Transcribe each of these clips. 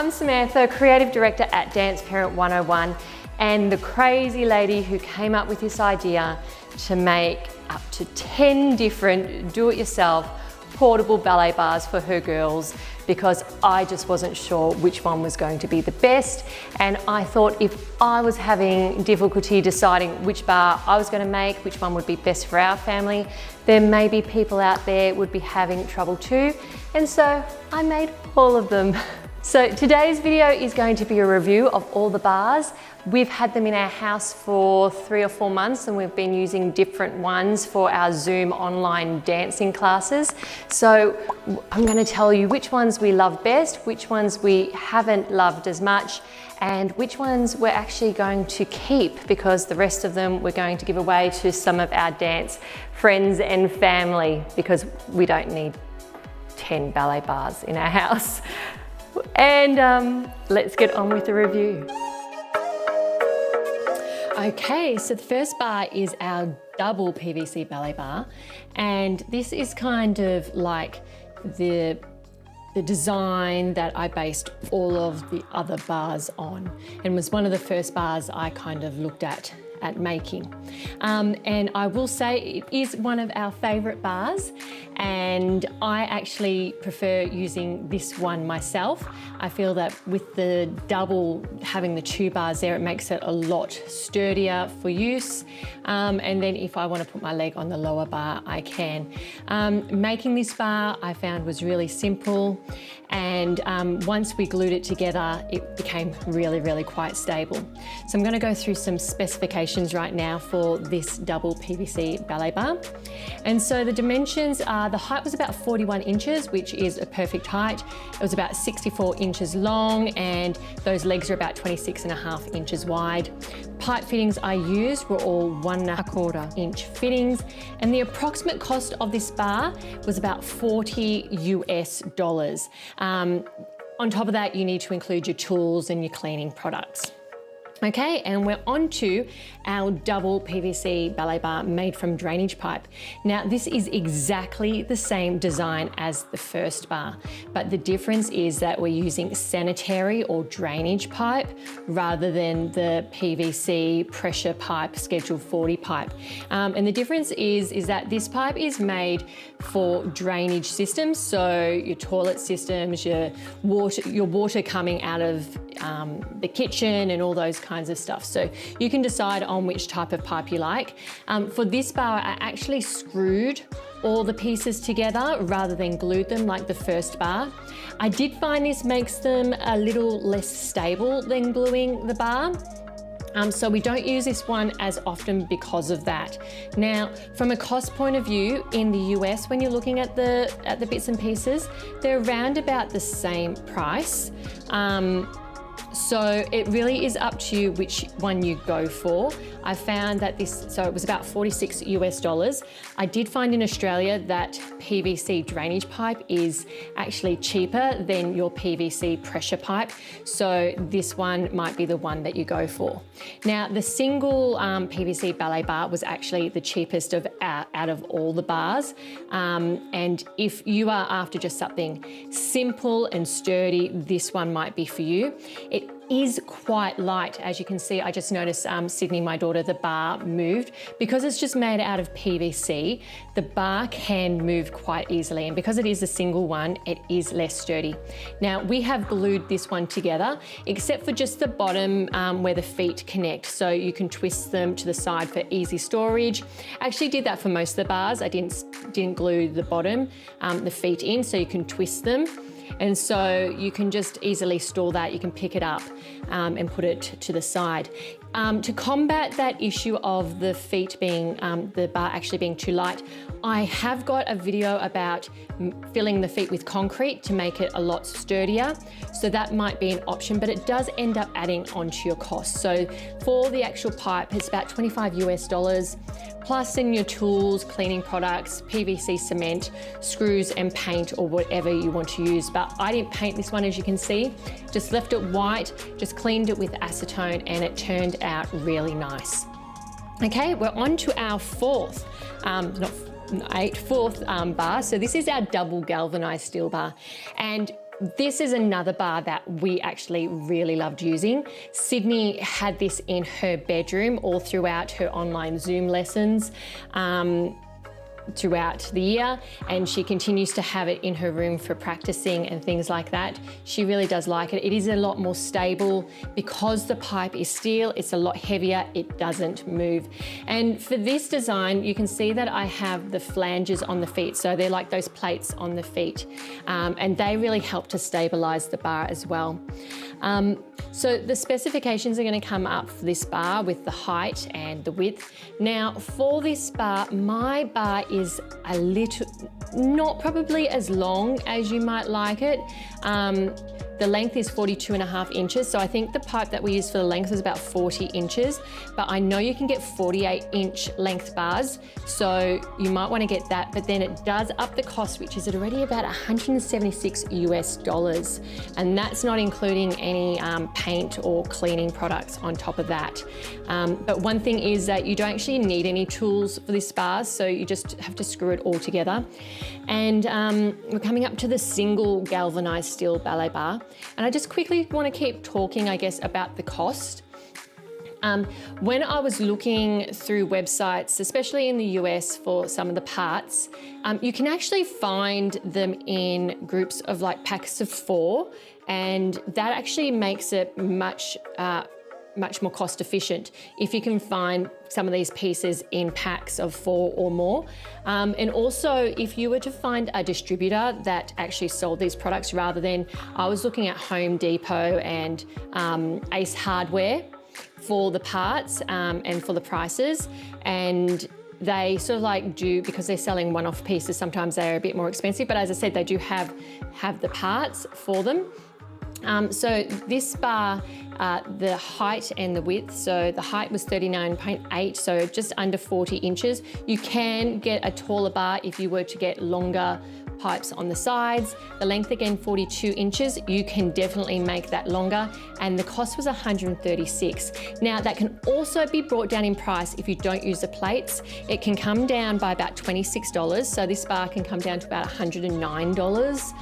I'm Samantha, Creative Director at Dance Parent 101, and the crazy lady who came up with this idea to make up to 10 different do-it-yourself portable ballet bars for her girls, because I just wasn't sure which one was going to be the best. And I thought if I was having difficulty deciding which bar I was going to make, which one would be best for our family, then maybe people out there would be having trouble too. And so I made all of them. So today's video is going to be a review of all the bars. We've had them in our house for 3 or 4 months, and we've been using different ones for our Zoom online dancing classes. So I'm going to tell you which ones we love best, which ones we haven't loved as much, and which ones we're actually going to keep, because the rest of them we're going to give away to some of our dance friends and family, because we don't need 10 ballet bars in our house. And let's get on with the review. Okay, so the first bar is our double PVC ballet bar, and this is kind of like the design that I based all of the other bars on, and was one of the first bars I kind of looked at making. And I will say it is one of our favorite bars, and I actually prefer using this one myself. I feel that with the double, having the 2 bars there, it makes it a lot sturdier for use. And then if I want to put my leg on the lower bar, I can. Making this bar I found was really simple, and once we glued it together, it became really quite stable. So I'm going to go through some specifications right now for this double PVC ballet bar. And so the dimensions are, the height was about 41 inches, which is a perfect height. It was about 64 inches long, and those legs are about 26.5 inches wide. Pipe fittings I used were all 1¼ inch fittings, and the approximate cost of this bar was about $40 US. On top of that, you need to include your tools and your cleaning products. Okay, and we're on to our double PVC ballet bar made from drainage pipe. Now, this is exactly the same design as the first bar, but the difference is that we're using sanitary or drainage pipe rather than the PVC pressure pipe, Schedule 40 pipe. And the difference is that this pipe is made for drainage systems, so your toilet systems, your water coming out of the kitchen and all those kinds of stuff. So you can decide on which type of pipe you like. For this bar, I actually screwed all the pieces together rather than glued them like the first bar. I did find this makes them a little less stable than gluing the bar. So we don't use this one as often because of that. Now, from a cost point of view, in the US, when you're looking at the bits and pieces, they're around about the same price. So it really is up to you which one you go for. I found that so it was about $46 US. I did find in Australia that PVC drainage pipe is actually cheaper than your PVC pressure pipe. So this one might be the one that you go for. Now, the single PVC ballet bar was actually the cheapest out of all the bars. And if you are after just something simple and sturdy, this one might be for you. It is quite light. As you can see, I just noticed Sydney, my daughter, the bar moved. Because it's just made out of PVC, the bar can move quite easily, and because it is a single one, it is less sturdy. Now, we have glued this one together, except for just the bottom where the feet connect, so you can twist them to the side for easy storage. I actually did that for most of the bars. I didn't glue the bottom, the feet in, so you can twist them. And so you can just easily store that. You can pick it up and put it to the side. To combat that issue of the feet being, the bar actually being too light, I have got a video about filling the feet with concrete to make it a lot sturdier. So that might be an option, but it does end up adding onto your cost. So for the actual pipe, it's about $25 US, plus in your tools, cleaning products, PVC cement, screws and paint, or whatever you want to use. But I didn't paint this one, as you can see, just left it white, just cleaned it with acetone, and it turned out really nice. Okay, we're on to our fourth bar. So this is our double galvanized steel bar. And this is another bar that we actually really loved using. Sydney had this in her bedroom all throughout her online Zoom lessons. Throughout the year, and she continues to have it in her room for practicing and things like that. She really does like it. It is a lot more stable because the pipe is steel. It's a lot heavier. It doesn't move. And for this design, you can see that I have the flanges on the feet. So they're like those plates on the feet. And they really help to stabilize the bar as well. So the specifications are going to come up for this bar with the height and the width. Now for this bar, my bar is a little, not probably as long as you might like it. The length is 42.5 inches. So I think the pipe that we use for the length is about 40 inches, but I know you can get 48-inch length bars. So you might want to get that, but then it does up the cost, which is at already about $176 US. And that's not including any paint or cleaning products on top of that. But one thing is that you don't actually need any tools for this bar. So you just have to screw it all together. And we're coming up to the single galvanized steel ballet bar. And I just quickly want to keep talking, I guess, about the cost. When I was looking through websites, especially in the US for some of the parts, you can actually find them in groups of like packs of 4, and that actually makes it much more cost efficient if you can find some of these pieces in packs of 4 or more. And also if you were to find a distributor that actually sold these products rather than, I was looking at Home Depot and Ace Hardware for the parts and for the prices, and they sort of like do, because they're selling one-off pieces, sometimes they're a bit more expensive, but as I said, they do have the parts for them. So this bar, the height and the width, so the height was 39.8, so just under 40 inches. You can get a taller bar if you were to get longer pipes on the sides. The length again, 42 inches. You can definitely make that longer, and the cost was $136. Now that can also be brought down in price if you don't use the plates. It can come down by about $26. So this bar can come down to about $109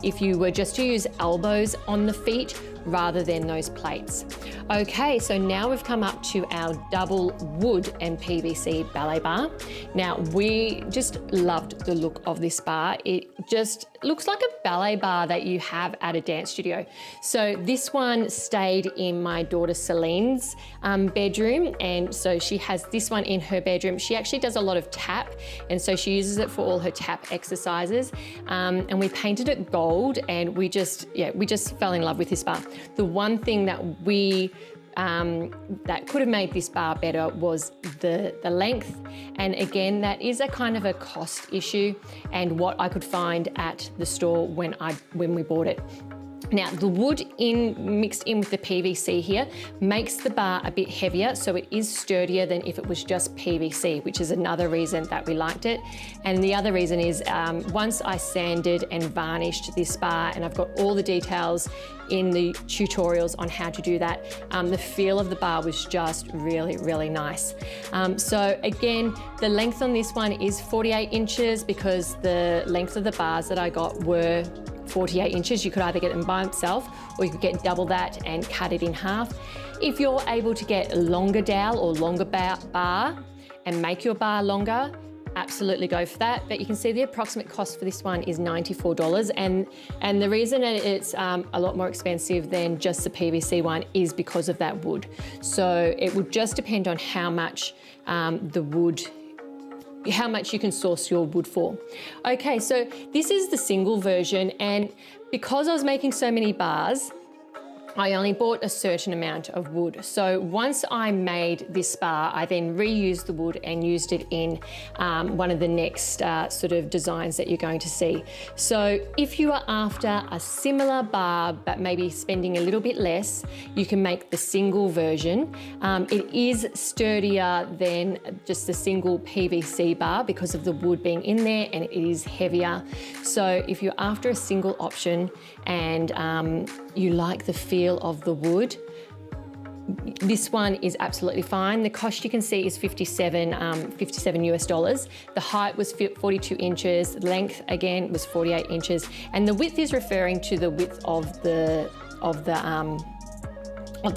if you were just to use elbows on the feet rather than those plates. Okay, so now we've come up to our double wood and PVC ballet bar. Now we just loved the look of this bar. It just looks like a ballet bar that you have at a dance studio. So this one stayed in my daughter Celine's bedroom, and so she has this one in her bedroom. She actually does a lot of tap, and so she uses it for all her tap exercises. And we painted it gold, and we just fell in love with this bar. The one thing that that could have made this bar better was the length, and again that is a kind of a cost issue and what I could find at the store when we bought it. Now the wood mixed in with the PVC here makes the bar a bit heavier, so it is sturdier than if it was just PVC, which is another reason that we liked it. And the other reason is once I sanded and varnished this bar, and I've got all the details in the tutorials on how to do that, the feel of the bar was just really, really nice. So again, the length on this one is 48 inches because the length of the bars that I got were 48 inches. You could either get them by itself or you could get double that and cut it in half. If you're able to get a longer dowel or longer bar and make your bar longer, absolutely go for that. But you can see the approximate cost for this one is $94, and the reason that it's a lot more expensive than just the PVC one is because of that wood. So it would just depend on how much how much you can source your wood for. Okay, so this is the single version, and because I was making so many bars, I only bought a certain amount of wood. So once I made this bar, I then reused the wood and used it in one of the next sort of designs that you're going to see. So if you are after a similar bar, but maybe spending a little bit less, you can make the single version. It is sturdier than just the single PVC bar because of the wood being in there, and it is heavier. So if you're after a single option and you like the feel of the wood, this one is absolutely fine. The cost you can see is 57 US dollars. The height was 42 inches. The length again was 48 inches. And the width is referring to the width of the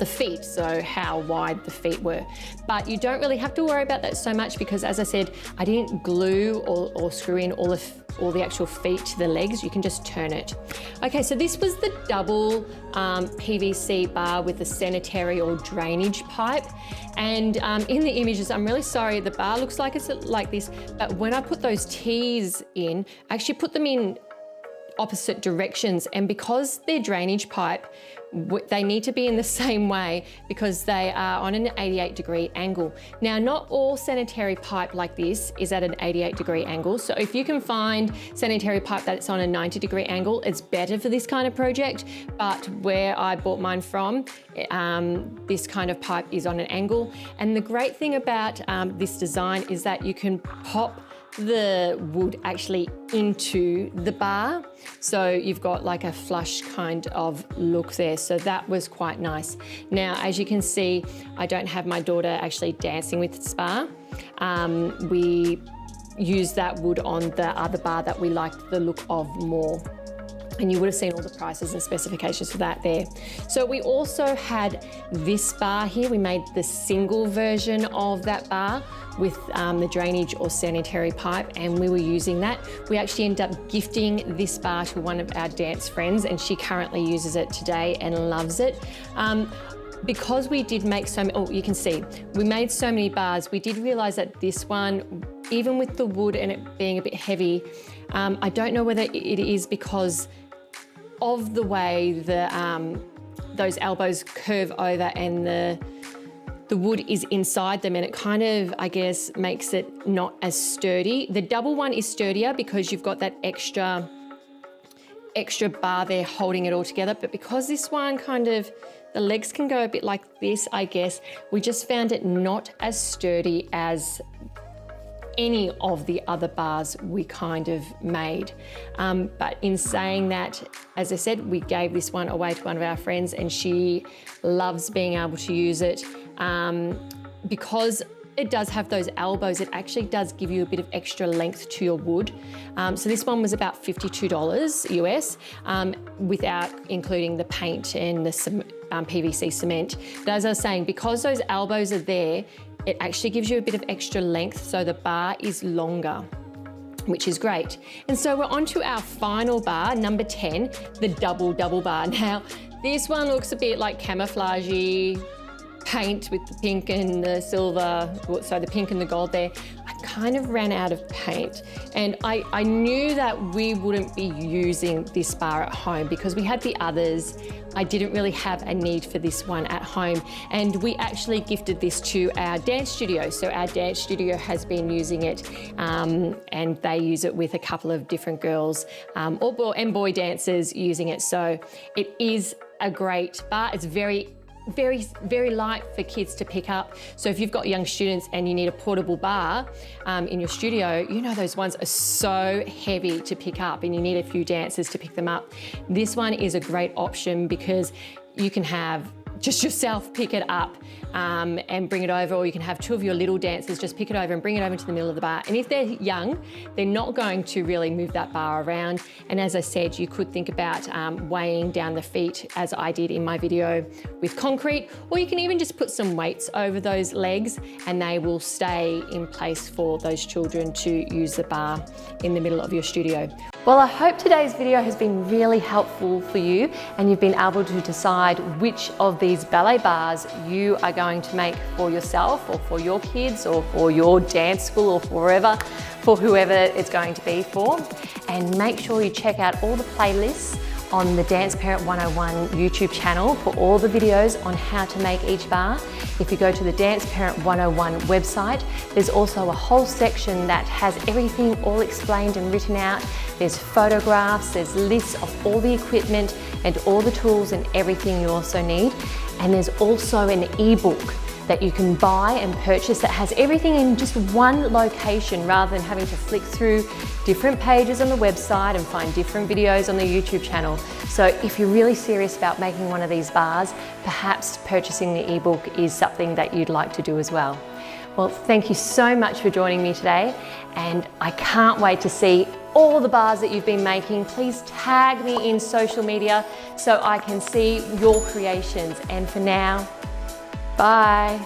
feet, so how wide the feet were. But you don't really have to worry about that so much because, as I said, I didn't glue or screw in all the actual feet to the legs. You can just turn it. Okay, so this was the double PVC bar with the sanitary or drainage pipe. And in the images, I'm really sorry, the bar looks like it's like this, but when I put those T's in, I actually put them in opposite directions, and because they're drainage pipe, they need to be in the same way because they are on an 88-degree angle. Now, not all sanitary pipe like this is at an 88-degree angle, so if you can find sanitary pipe that's on a 90-degree angle, it's better for this kind of project. But where I bought mine from, this kind of pipe is on an angle. And the great thing about this design is that you can pop the wood actually into the bar, so you've got like a flush kind of look there, so that was quite nice. Now, as you can see, I don't have my daughter actually dancing with this bar. We used that wood on the other bar that we liked the look of more, and you would have seen all the prices and specifications for that there. So we also had this bar here. We made the single version of that bar with the drainage or sanitary pipe, and we were using that. We actually ended up gifting this bar to one of our dance friends, and she currently uses it today and loves it. Because we did make so many, oh, you can see, we made so many bars, we did realize that this one, even with the wood and it being a bit heavy, I don't know whether it is because of the way those elbows curve over and the wood is inside them, and it kind of, I guess, makes it not as sturdy. The double one is sturdier because you've got that extra bar there holding it all together. But because this one kind of, the legs can go a bit like this, I guess, we just found it not as sturdy as any of the other bars we kind of made. But in saying that, as I said, we gave this one away to one of our friends, and she loves being able to use it. Because it does have those elbows, it actually does give you a bit of extra length to your wood. So this one was about $52 US, without including the paint and the PVC cement. But as I was saying, because those elbows are there, it actually gives you a bit of extra length, so the bar is longer, which is great. And so we're on to our final bar, number 10, the double bar. Now, this one looks a bit like camouflagey paint with the pink and the silver, so the pink and the gold there. I kind of ran out of paint, and I knew that we wouldn't be using this bar at home because we had the others. I didn't really have a need for this one at home, and we actually gifted this to our dance studio. So our dance studio has been using it, and they use it with a couple of different girls and boy dancers using it. So it is a great bar. It's very light for kids to pick up. So if you've got young students and you need a portable bar in your studio, you know those ones are so heavy to pick up and you need a few dancers to pick them up. This one is a great option because you can have just yourself pick it up and bring it over, or you can have two of your little dancers just pick it over and bring it over to the middle of the bar. And if they're young, they're not going to really move that bar around. And as I said, you could think about weighing down the feet, as I did in my video, with concrete, or you can even just put some weights over those legs and they will stay in place for those children to use the bar in the middle of your studio. Well, I hope today's video has been really helpful for you and you've been able to decide which of these ballet bars you are going to make for yourself or for your kids or for your dance school or for whoever it's going to be for. And make sure you check out all the playlists on the Dance Parent 101 YouTube channel for all the videos on how to make each bar. If you go to the Dance Parent 101 website, there's also a whole section that has everything all explained and written out. There's photographs, there's lists of all the equipment and all the tools and everything you also need. And there's also an ebook that you can buy and purchase that has everything in just one location rather than having to flick through different pages on the website and find different videos on the YouTube channel. So if you're really serious about making one of these bars, perhaps purchasing the ebook is something that you'd like to do as well. Well, thank you so much for joining me today, and I can't wait to see all the bars that you've been making. Please tag me in social media so I can see your creations. And for now, bye.